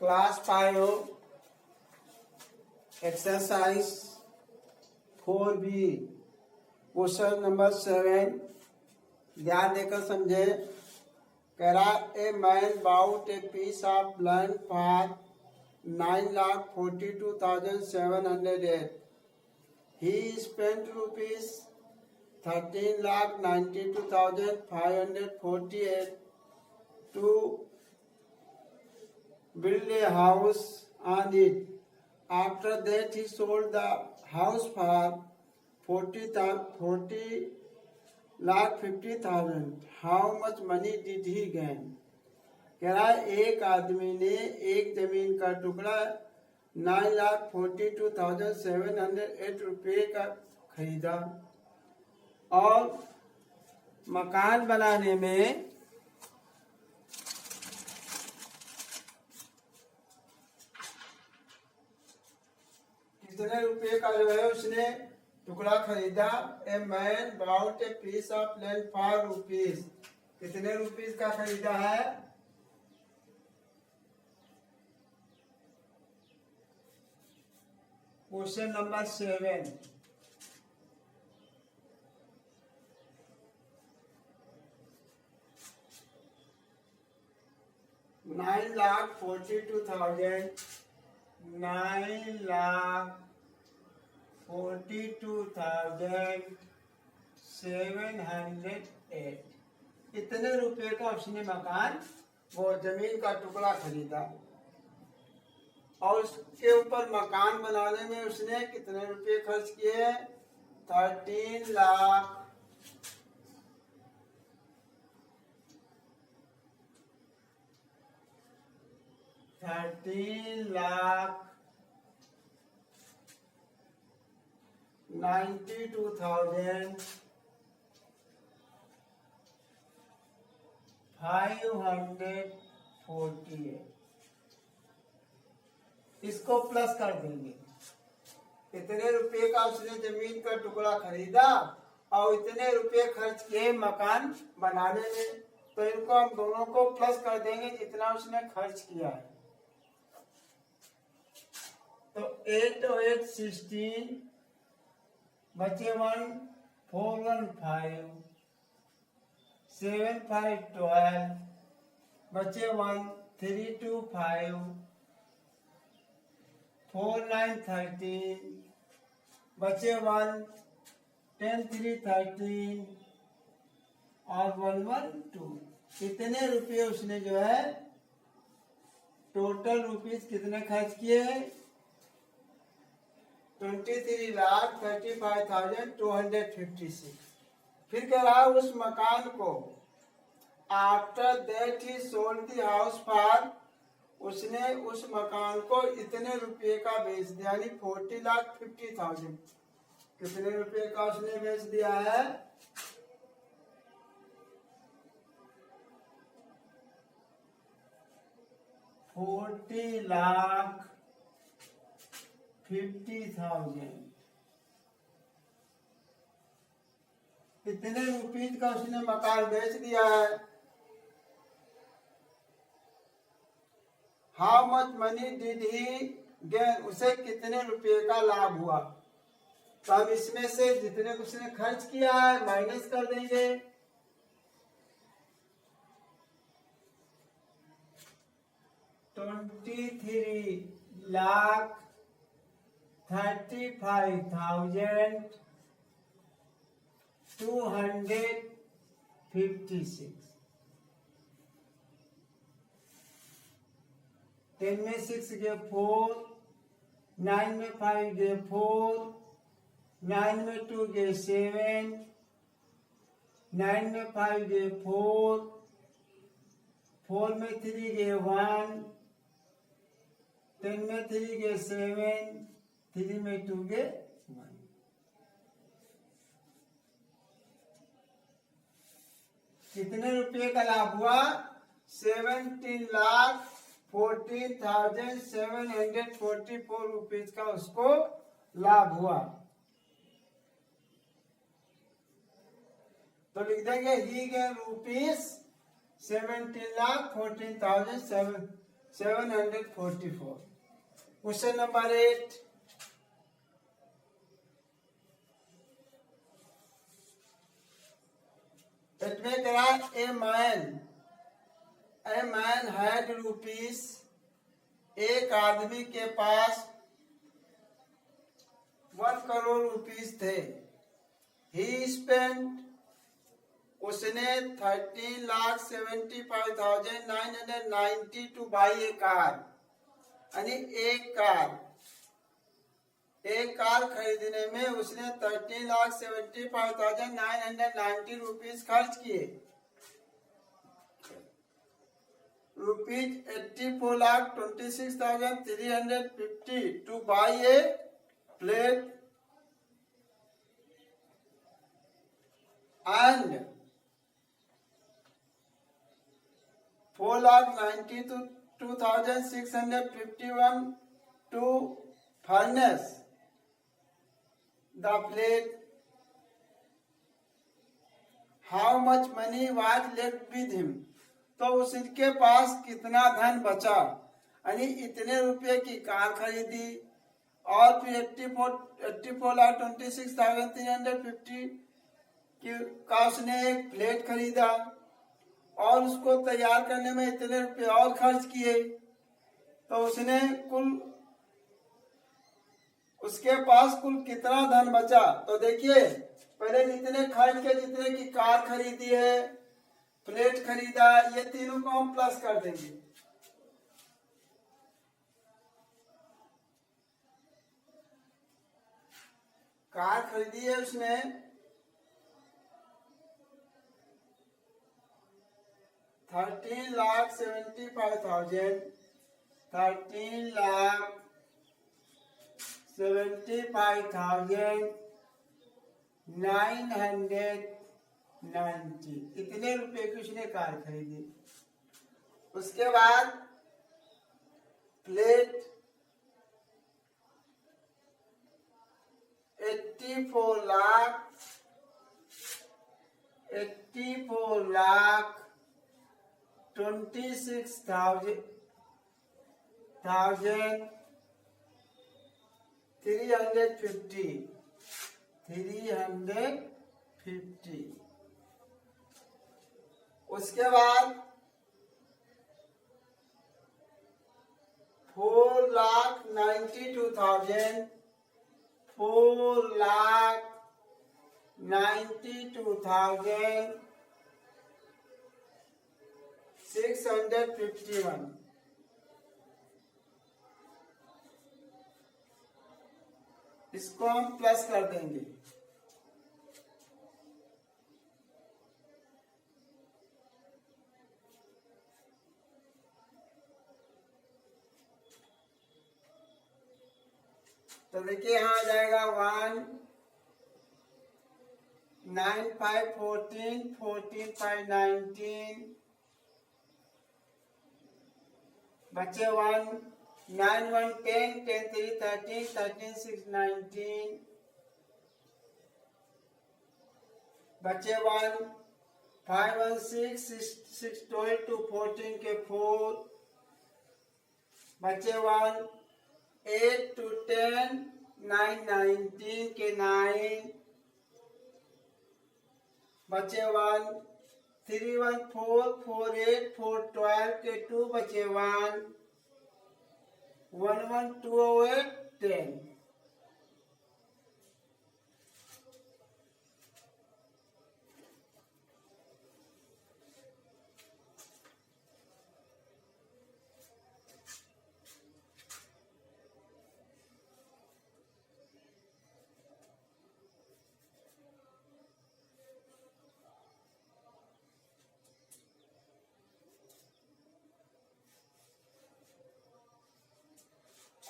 Class 5 exercise 4B question number 7 ध्यान देकर समझे। कह रहा a man bought a piece of land for 9,42,708। ही spent rupees 13,92,548 to build a house on it. After that, he sold the house for 40,50,000. How much money did he gain? कह रहा है एक आदमी ने एक जमीन का टुकड़ा 9,42,708 रुपये का खरीदा और मकान बनाने में कितने रुपए का जो है उसने टुकड़ा खरीदा। A man bought a piece of land for rupees, कितने रुपीज का खरीदा है? Question number 7। $9,42,708 इतने रुपए का उसने मकान वो जमीन का टुकड़ा खरीदा और उसके ऊपर मकान बनाने में उसने कितने रुपए खर्च किए? 13 लाख 92,548। इसको प्लस कर देंगे। इतने रुपए का उसने जमीन का टुकड़ा खरीदा और इतने रुपए खर्च किए मकान बनाने में, तो इनको हम दोनों को प्लस कर देंगे जितना उसने खर्च किया है। तो 8 और 8 16 बचे 1 4 1 5 7 5 12 बचे 1 3 2 5 4 9 13 बचे 1 10 3 13 और 1 1 2। कितने रुपये उसने जो है टोटल रुपीज कितने खर्च किए हैं? 23,35,256। फिर कह रहा उस मकान को after that he sold the house for, उसने उस मकान को इतने रुपये का बेच दिया, यानी 40,50,000। कितने रुपये का उसने बेच दिया है? 40,50,000। इतने रुपीज का उसने मकान बेच दिया है। How much money did he gain, उसे कितने रुपये का लाभ हुआ? तो हम इसमें से जितने उसने खर्च किया है माइनस कर देंगे। $23,35,256। 10 में 6 गए 4, 9 में 5 गए 4, 9 में 2 गए 7, 9 में 5 गए 4, 4 में 3 गए 1, 10 में 3 गए 7, 3 में 2 गए 1। कितने रुपये का लाभ हुआ? 17,14,744 रुपीज का उसको लाभ हुआ। तो लिख देंगे ही गेन रुपीज 17,14,744 744। क्वेश्चन नंबर 8, इसमें कहा ए मैन हैड रुपीस, एक आदमी के पास 1 करोड़ रुपीस थे। ही स्पेंट, उसने 13,75,990 टू बाई ए कार, यानी एक कार खरीदने में उसने 13,75,990 रुपीस खर्च किए। ₹84,26,350 two by A plate and 4,92,651 to furnish the plate. How much money was left with him? तो उसके पास कितना धन बचा, यानी इतने रुपए की कार खरीदी और फिर 84,26,350 का उसने एक प्लेट खरीदा और उसको तैयार करने में इतने रुपए और खर्च किए, तो उसके पास कुल कितना धन बचा। तो देखिए पहले जितने खर्च के, जितने की कार खरीदी है, प्लेट खरीदा, ये तीनों को हम प्लस कर देंगे। कार खरीदी है उसने 13,75,000, 13,75,990, इतने रुपए की उसने कार खरीदी। उसके बाद प्लेट 350। उसके बाद 4,92,651, इसको हम प्लस कर देंगे। तो देखिए यहाँ आ जाएगा 1 9 5 14 14 5 19, बचे 1 9 1 10 10 3 13 13 6 19, बचे 1 5 1 6 6 12 2 14 के 4, बचे 1 8 to 10 9 19 के 9, बचे 1 3 1 4 4 8 4 12 के 2, बचे 1 1 1 2 8 10।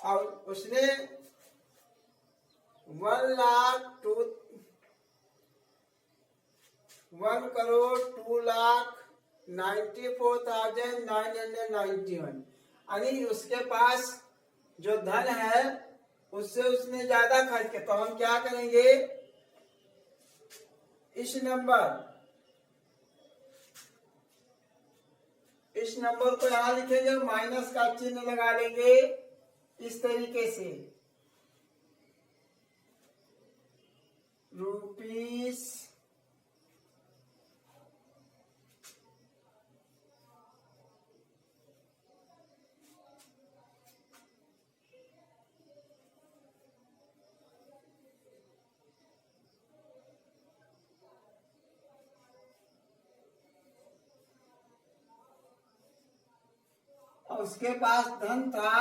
और उसने 1,02,94,991, यानी उसके पास जो धन है उससे उसने ज्यादा खर्च किया। तो हम क्या करेंगे, इस इस नंबर को यहाँ लिखेंगे, माइनस का चिन्ह लगा लेंगे इस तरीके से, रुपीस और उसके पास धन था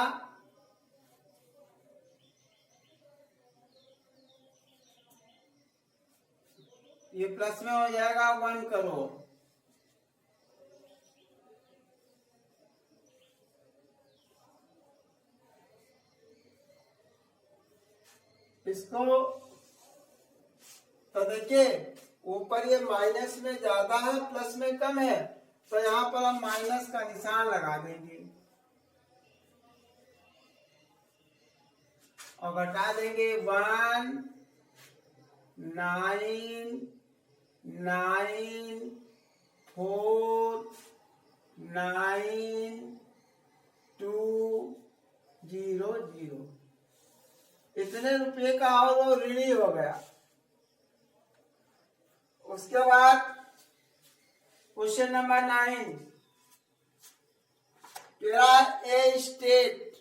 ये प्लस में हो जाएगा 1 करोड़। इसको तो देखिए ऊपर ये माइनस में ज्यादा है प्लस में कम है, तो यहाँ पर हम माइनस का निशान लगा देंगे और घटा देंगे 1 9 9 4 9 2 0 0। इतने रुपये का और वो ऋणी हो गया। उसके बाद question number 9, A state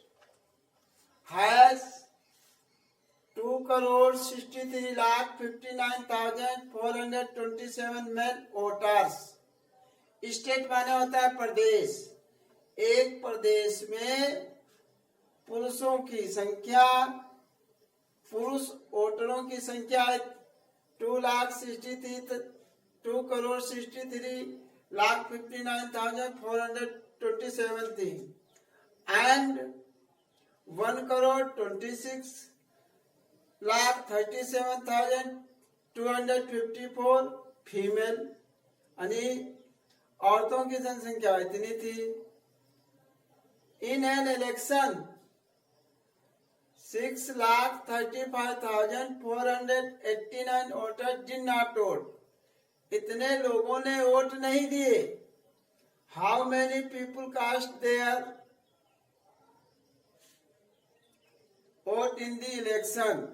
has 2,63,59,427 male voters. State माने होता है प्रदेश। एक प्रदेश में पुरुषों की संख्या, पुरुष वोटरों की संख्या है 2,63,59,427 थी एंड 1,26,37,254 फीमेल, यानी औरतों की जनसंख्या इतनी थी। In an election 6,35,489 voters did not vote. इतने लोगों ने वोट नहीं दिए। How many people cast their vote in the election.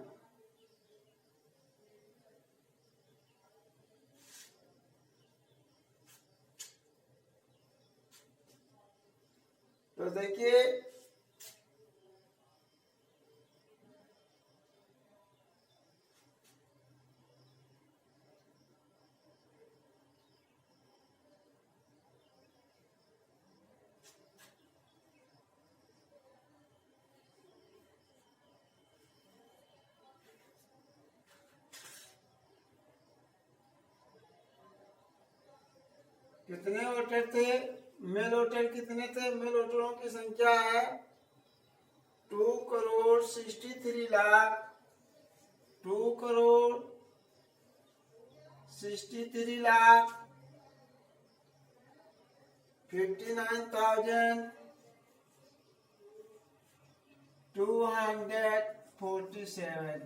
तो देखिए कितने वोटर थे, मेल वोटर कितने थे, मेल वोटरों की संख्या है 2,63,00,000 2,59,247।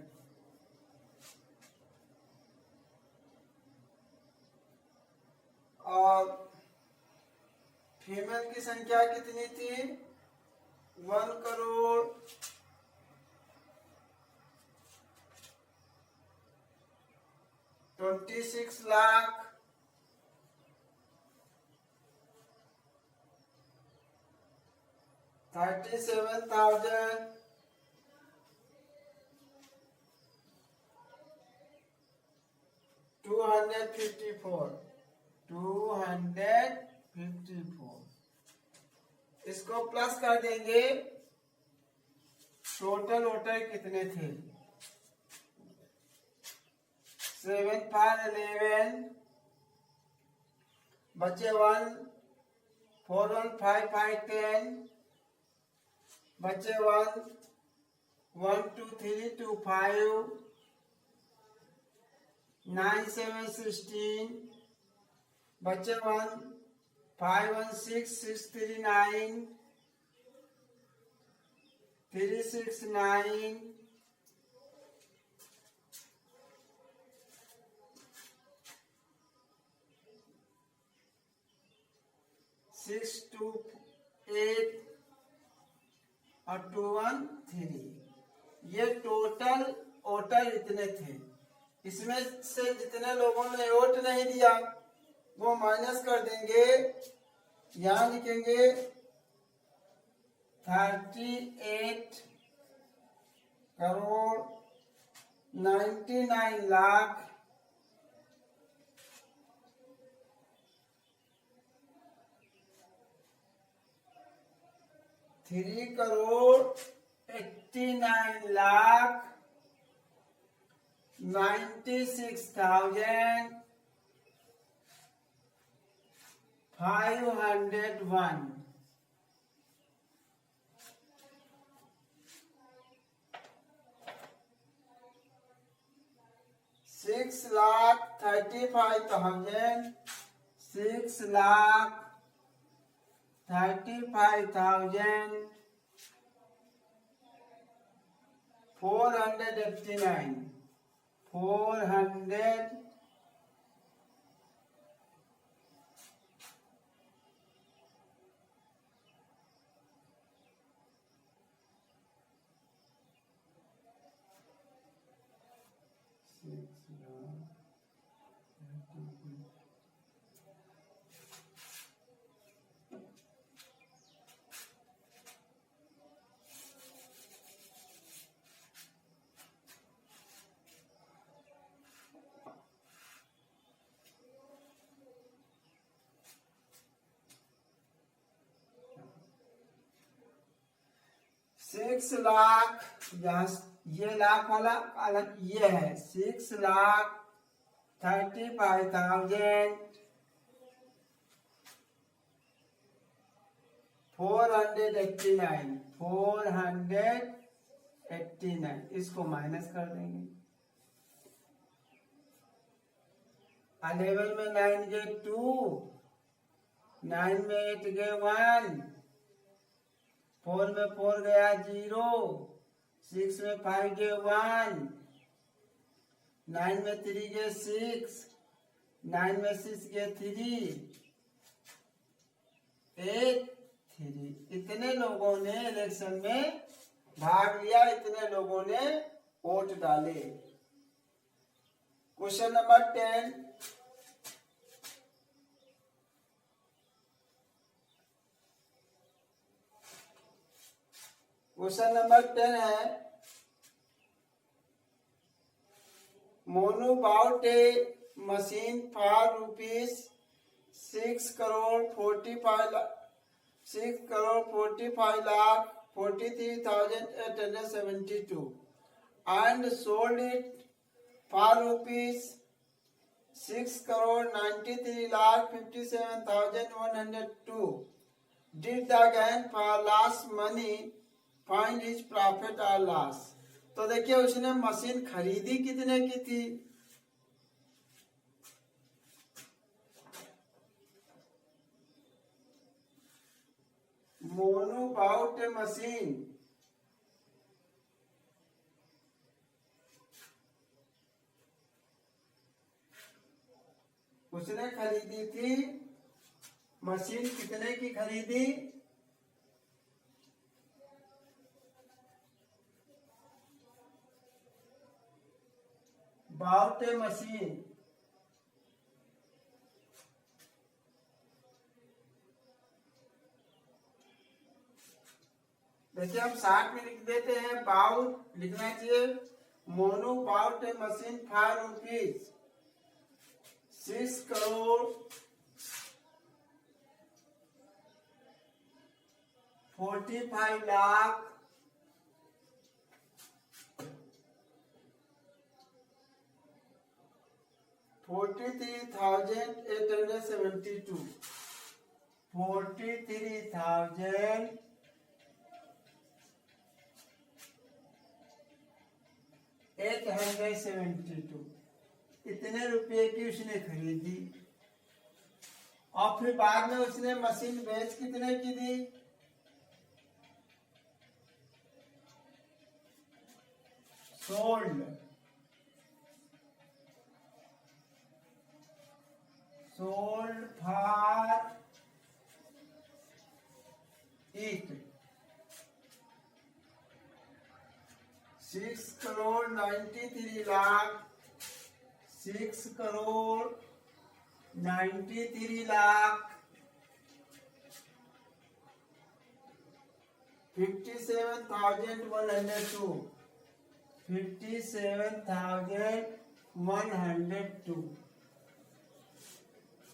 और फीमेल की संख्या कितनी थी 1,26,00,000 37,254। इसको प्लस कर देंगे, टोटल वोटर कितने थे 7 5 11, बचे 1 4 1 5 5 10, बचे 1 1 2 3 2 5 9 7 16, बचे 1 5 1 6 6 3 9 3 6 9 7 628 और 213, ये टोटल वोटर इतने थे। इसमें से जितने लोगों ने वोट नहीं दिया वो माइनस कर देंगे, यहाँ लिखेंगे 38 करोड़ 99 लाख 3 करोड़ 89 लाख 96,501। 6,35,000 6,35,489 400 6 लाख, यहाँ ये लाख वाला अलग ये है, 6,35,489 इसको माइनस कर देंगे। 11 में 9 गए 2, 9 में 8 गए 1, 4 में 4 गया 0, 6 में 5 गए 1, 9 में 3 गए 6, 9 में 6 गए 3, 8 3। इतने लोगों ने इलेक्शन में भाग लिया, इतने लोगों ने वोट डाले। क्वेश्चन नंबर 10, क्वेश्चन नंबर 10 है, Monu bought a machine for rupees 6,45,43,872 and sold it for rupees 6,93,57,102. Did the gain for lost money find his profit or loss? तो देखिए उसने मशीन खरीदी कितने की थी, मोनू bought a machine, उसने खरीदी थी मशीन कितने की खरीदी, bought a machine, देखिए हम 60 में लिख देते हैं, बाउट लिखना चाहिए, Monu bought a machine for rupees 6,45,00,000 43,872 43,872 इतने रुपए की उसने खरीदी। और फिर बाद में उसने मशीन बेच कितने की दी, sold for profit 6 crore 93 lakh 6 crore 93 lakh 57,102 57,102।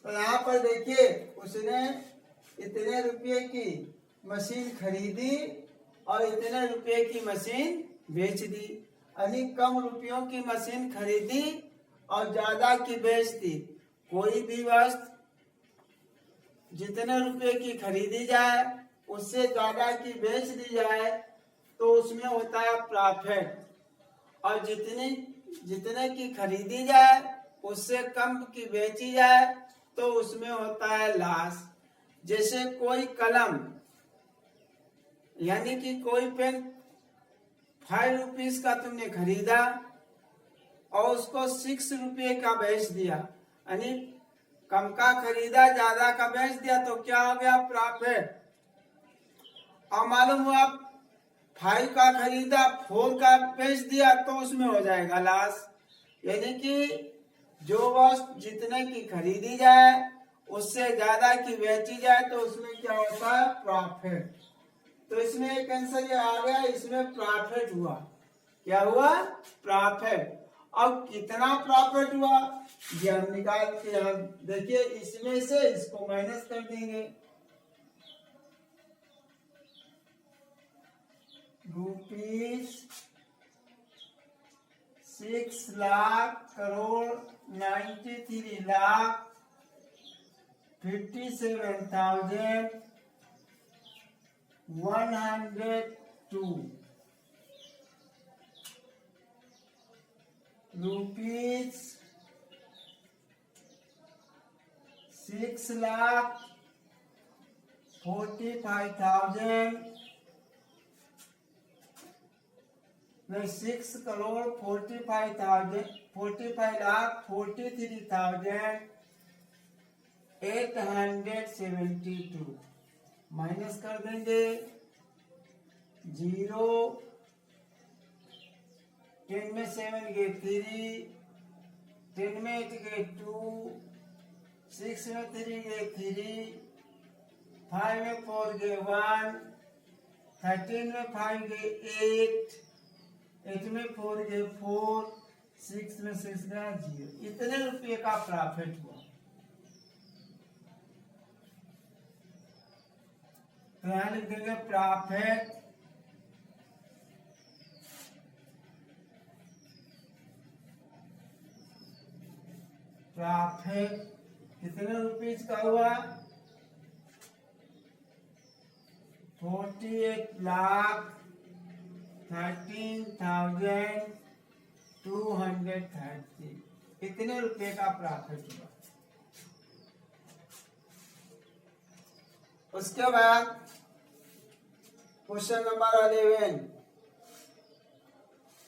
तो यहाँ पर देखिए उसने इतने रुपये की मशीन खरीदी और इतने रुपये की मशीन बेच दी, यानी कम रुपयों की मशीन खरीदी और ज्यादा की बेच दी। कोई भी वस्तु जितने रुपये की खरीदी जाए उससे ज्यादा की बेच दी जाए तो उसमें होता है प्रॉफिट, और जितने की खरीदी जाए उससे कम की बेची जाए तो उसमें होता है लॉस। जैसे कोई कलम यानी कि कोई पेन 5 रुपीज का तुमने खरीदा और उसको 6 रुपये का बेच दिया, यानी कम का खरीदा ज्यादा का बेच दिया तो क्या हो गया? प्रॉफिट। और मालूम हुआ 5 का खरीदा 4 का बेच दिया तो उसमें हो जाएगा लॉस। यानी कि जो वस्तु जितने की खरीदी जाए उससे ज्यादा की बेची जाए तो उसमें क्या होता है? प्रॉफिट। तो इसमें एक आंसर ये आ गया, इसमें प्रॉफिट हुआ। क्या हुआ? प्रॉफिट। अब कितना प्रॉफिट हुआ ये हम निकाल के यहाँ देखिए, इसमें से इसको माइनस कर देंगे। ₹6 लाख करोड़ 93 लाख 57,102 रुपीज 6 लाख 45,000 6 करोड़ 45 लाख 43,872 माइनस कर देंगे। 0 10 में 7 गए 3, 10 में 8 गए 2, 6 में 3 गए 3, 5 में 4 गए 1, 13 में 5 गए 8, 8 में 4 गए 4, 6 में 6 गया 0। इतने रुपये का प्रॉफिट हुआ। तो यहाँ लिख देंगे प्रॉफिट कितने रुपीज का हुआ? 48 लाख 13,230 इतने रुपए का प्रॉफिट हुआ। उसके बाद question number 11,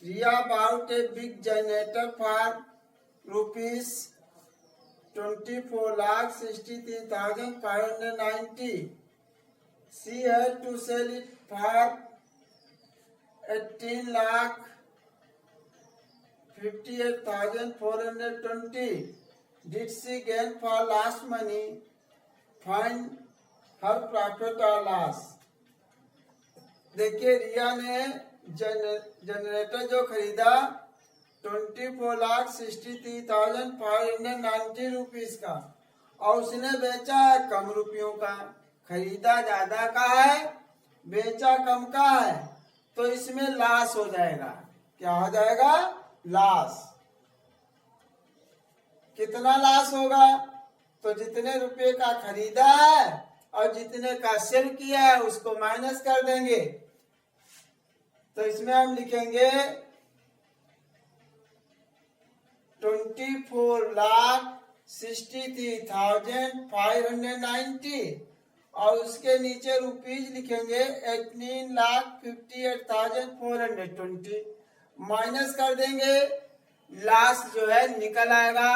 Ria bought a big generator for ₹24,63,590. She had to sell it for 18,58,420. Did she gain for last money? Find her profit or loss. देखिए रिया ने जनरेटर जो खरीदा 24,63,590 रुपीज का और उसने बेचा है कम रुपयों का। खरीदा ज्यादा का है, बेचा कम का है, तो इसमें लॉस हो जाएगा। क्या हो जाएगा? लॉस। कितना लॉस होगा? तो जितने रुपए का खरीदा है और जितने का सेल किया है उसको माइनस कर देंगे। तो इसमें हम लिखेंगे 24,63,590 और उसके नीचे रुपीज लिखेंगे 18,58,420 माइनस कर देंगे। लॉस जो है निकल आएगा।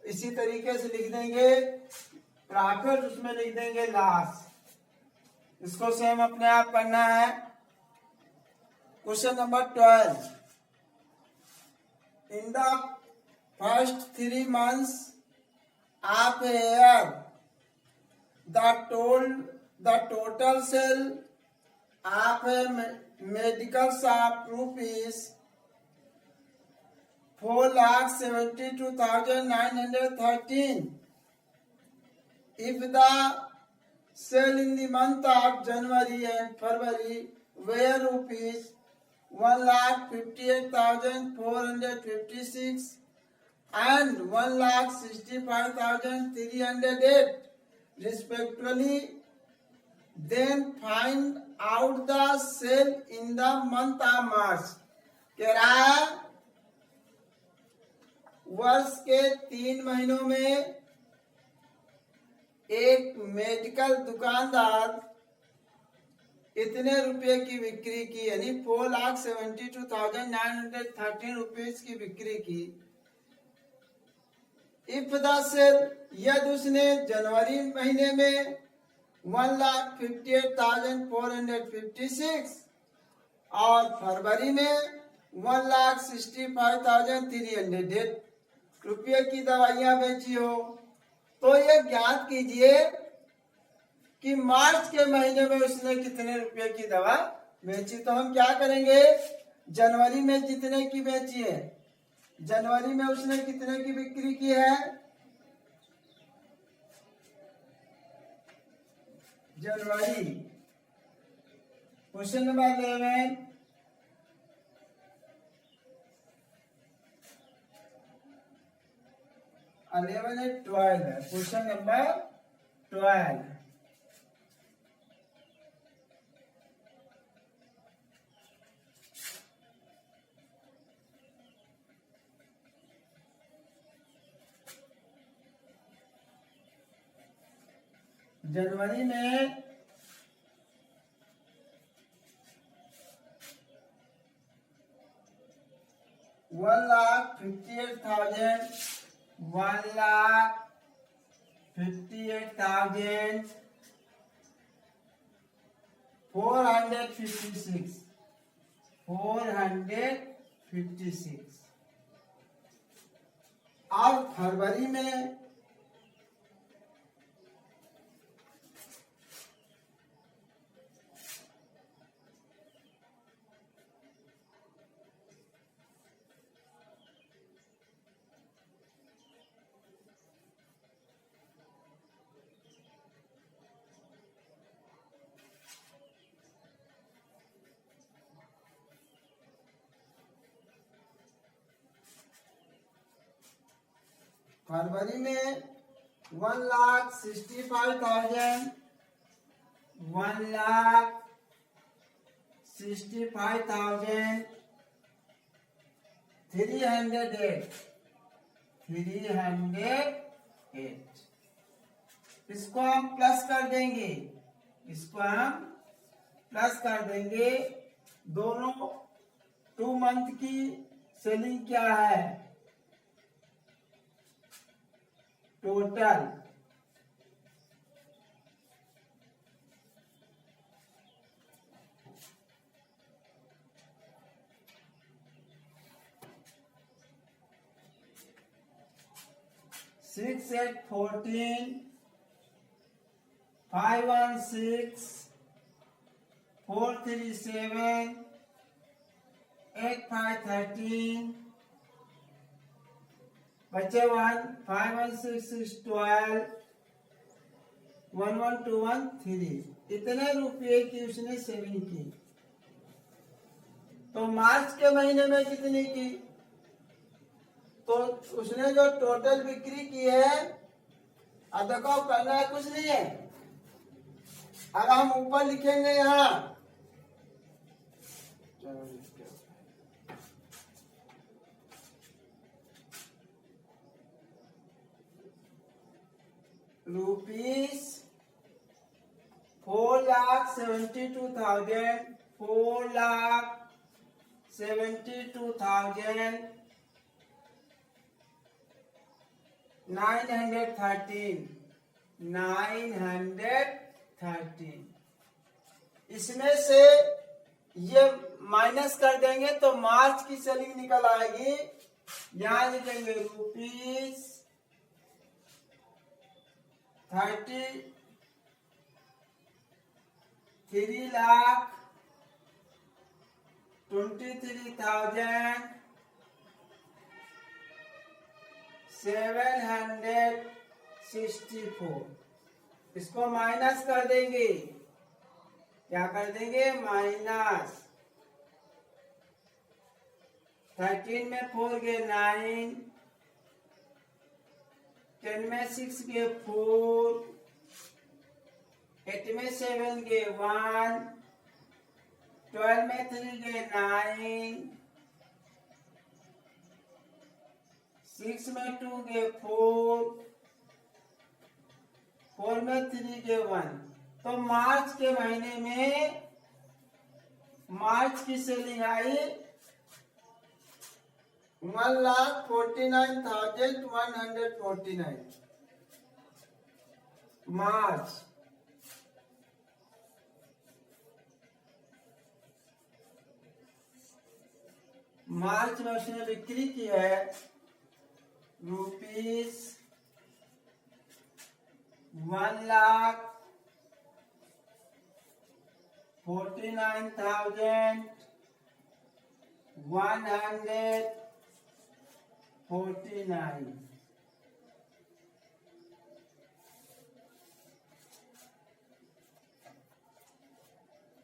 इसी तरीके से लिख देंगे प्रॉफिट, उसमें लिख देंगे लॉस। इसको सेम अपने आप करना है। Question number 12, in the first 3 months of a year the total sale of a medical shop rupees 4,72,913. If the sale in the month of January and February were rupees 1,58,456 and 1,65,308 respectively, then find out the sale in the month of March. कह रहा है वर्ष के 3 महीनों में एक medical दुकानदार इतने रुपए की बिक्री की, यानी 4,72,913 रुपीज की बिक्री की। इफ द सेल, यदि उसने जनवरी महीने में 1,58,456 और फरवरी में 1,65,308 रुपये की दवाइयां बेची हो, तो ये ज्ञात कीजिए कि मार्च के महीने में उसने कितने रुपए की दवा बेची। तो हम क्या करेंगे, जनवरी में जितने की बेची है, जनवरी में उसने कितने की बिक्री की है, जनवरी। क्वेश्चन नंबर 11, है 12 है। क्वेश्चन नंबर 12, जनवरी में 456 और फरवरी में 1,65,000, 308 इसको हम प्लस कर देंगे, इसको हम प्लस कर देंगे। दोनों 2 मंथ की सेलिंग क्या है, टोटल 6, 8, 14, 5, 1, 6, 4, 3, 7, 8, 5, 13, बचे 1, 5, 1, 6, 6, 12, 1, 1, 2, 1, 3। इतने रुपये की उसने सेविंग की। तो मार्च के महीने में कितनी की, तो उसने जो टोटल बिक्री की है, अब देखो करना है कुछ नहीं है। अब हम ऊपर लिखेंगे यहाँ रुपीस 4,72,000, 4,72,913, इसमें से ये माइनस कर देंगे तो मार्च की सेलिंग निकल आएगी। यहां लिखेंगे रुपीज 33,23,764। इसको माइनस कर देंगे, क्या कर देंगे, माइनस। 13 में 4 गए 9, 10 में 6 गए 4, 8 में 7 गए 1, 12 में 3 गए 9, 6 में 2 गए 4, 4 में 3 गए 1। तो मार्च के महीने में मार्च की सेलिंग आई 1,49,149 मार्च। मार्च में उसने बिक्री की है रुपीज 1,49,149।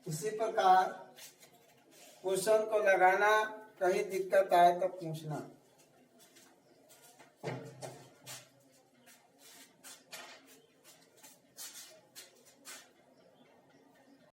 इसी प्रकार क्वेश्चन को लगाना, कहीं दिक्कत आए तो पूछना।